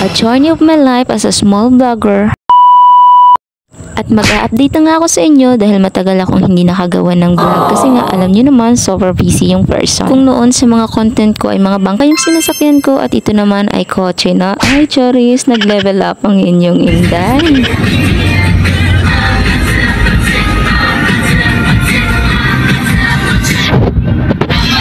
a journey of my life as a small vlogger. At mag-a-update na nga ako sa inyo dahil matagal akong hindi nakagawa ng vlog kasi nga alam nyo naman super busy yung person. Kung noon sa mga content ko ay mga bangka yung sinasakyan ko at ito naman ay kotse na ay Charis, nag-level up ang inyong Inday.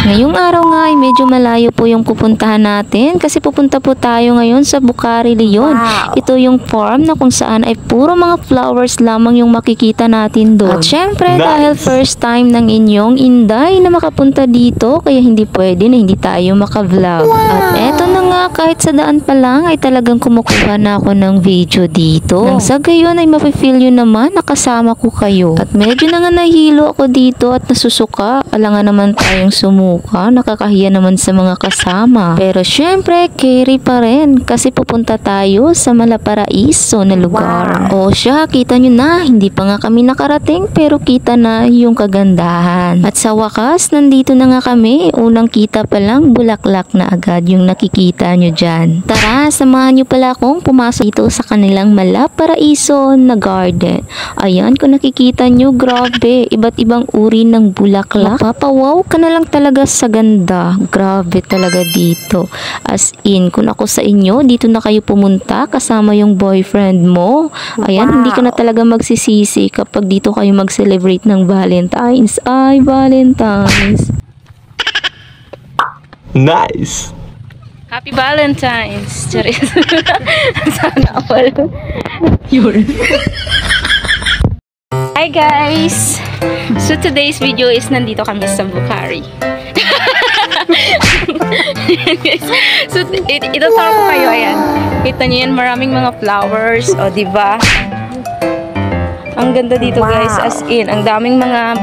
Ngayong araw nga ay medyo malayo po yung pupuntahan natin kasi pupunta po tayo ngayon sa Bucari, Leon. Wow. Ito yung farm na kung saan ay puro mga flowers lamang yung makikita natin doon. At syempre dahil first time ng inyong Inday na makapunta dito kaya hindi pwede na hindi tayo maka-vlog. Wow. At eto na nga kahit sa daan pa lang ay talagang kumukuha na ako ng video dito. Nang sa gayon ay mapifeel yun naman nakasama ko kayo. At medyo na nga nahilo ako dito at nasusuka. Alangan naman tayong sumuka. Nakakahiya naman sa mga kasama. Pero syempre, carry pa rin kasi pupunta tayo sa Malaparaiso na lugar. Wow. O siya, kita nyo na, hindi pa nga kami nakarating pero kita na yung kagandahan. At sa wakas, nandito na nga kami. Unang kita pa lang, bulaklak na agad yung nakikita nyo dyan. Tara, samahan nyo pala akong pumasok dito sa kanilang Malaparaiso na garden. Ayan, kung nakikita nyo, grabe, iba't ibang uri ng bulaklak. Mapapawaw ka na lang talaga sa ganda. Grabe talaga dito. As in, kung ako sa inyo, dito na kayo pumunta kasama yung boyfriend mo. Ayan, wow. Hindi ka na talaga magsisisi kapag dito kayo mag-celebrate ng Valentine's. Ay, Valentine's. Nice! Happy Valentine's! Charis. Sana all. Yun. Hi guys! So today's video is nandito kami sa Bucari. So ito tawag ko kayo, ayan. Kita niyo yan, maraming mga flowers, o diba? Ang ganda dito guys, as in, ang daming mga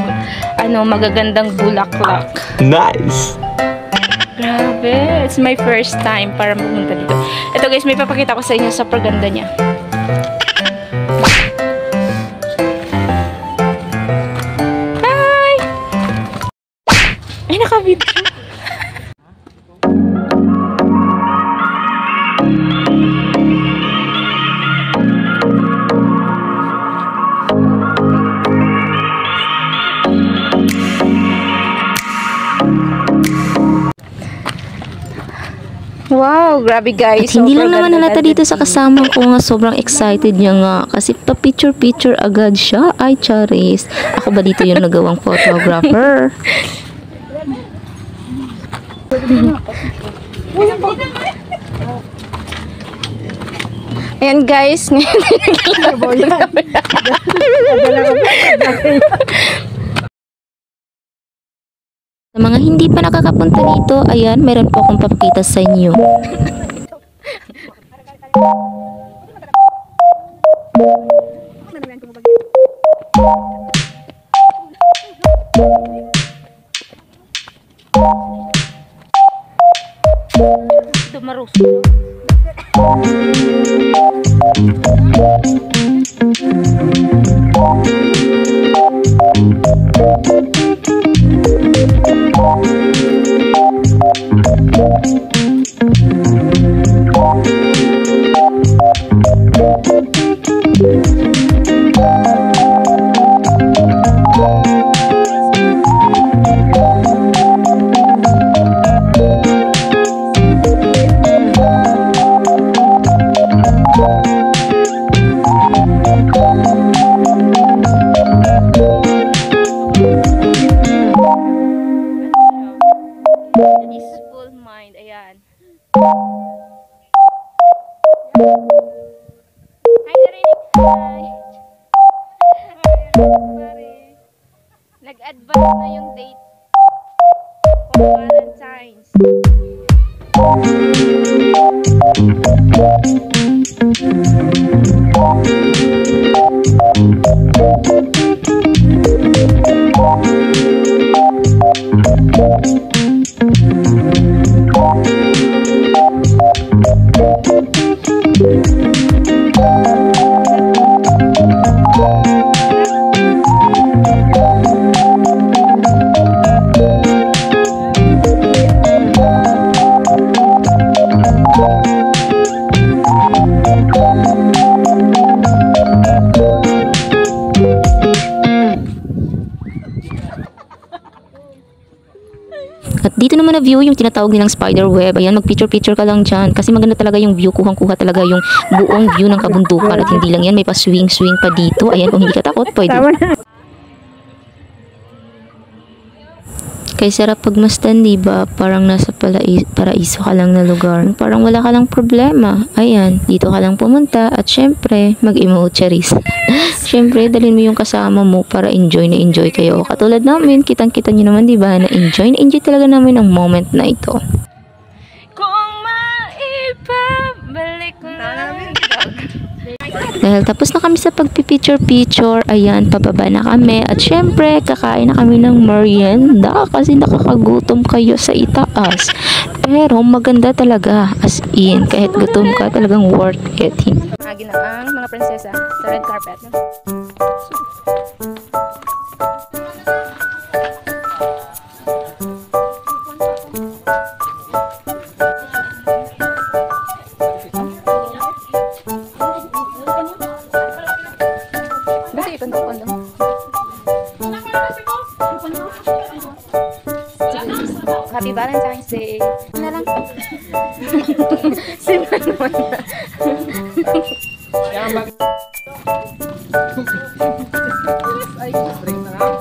magagandang bulaklak. Nice! Grabe, it's my first time para pumunta dito. Ito guys, may papakita ko sa inyo sa paganda niya. Hi! Ay, nakabit. Wow, grabe guys. At hindi lang naman halata dito sa kasama ko nga sobrang excited niya nga kasi pa-picture agad siya. Ay, Charis. Ako ba dito yung nagawang photographer? Ayan guys. Sa mga hindi pa nakakapunta dito, ayan, meron po akong papakita sa inyo. Dumaruso. Peaceful mind, ayan. Hi, narinig. Hi. Nag-advance na yung date for Valentine's. Dito naman na view yung tinatawag nilang spider web. Ayan, mag-picture-picture ka lang dyan. Kasi maganda talaga yung view. Kuhang-kuha talaga yung buong view ng kabundukan. At hindi lang yan, may pa-swing-swing pa dito. Ayan, kung hindi ka takot, pwede. Kaya sarap pagmasdan, diba? Parang nasa paraiso ka lang na lugar. Parang wala ka lang problema. Ayan, dito ka lang pumunta. At syempre, mag-emote cherries. Syempre, dalhin mo yung kasama mo para enjoy na enjoy kayo. Katulad namin, kitang-kita nyo naman, diba? Na enjoy talaga namin ang moment na ito. Kung maipabalik ko lang. Dahil tapos na kami sa pagpipicture-picture, ayan, pababa na kami. At syempre, kakain na kami ng merienda kasi nakakagutom kayo sa itaas. Pero maganda talaga, as in, kahit gutom ka, talagang worth it. Agi na ang mga prinsesa sa red carpet. Happy Valentine's Day. Na lang. Simple naman na. Ay, break na lang.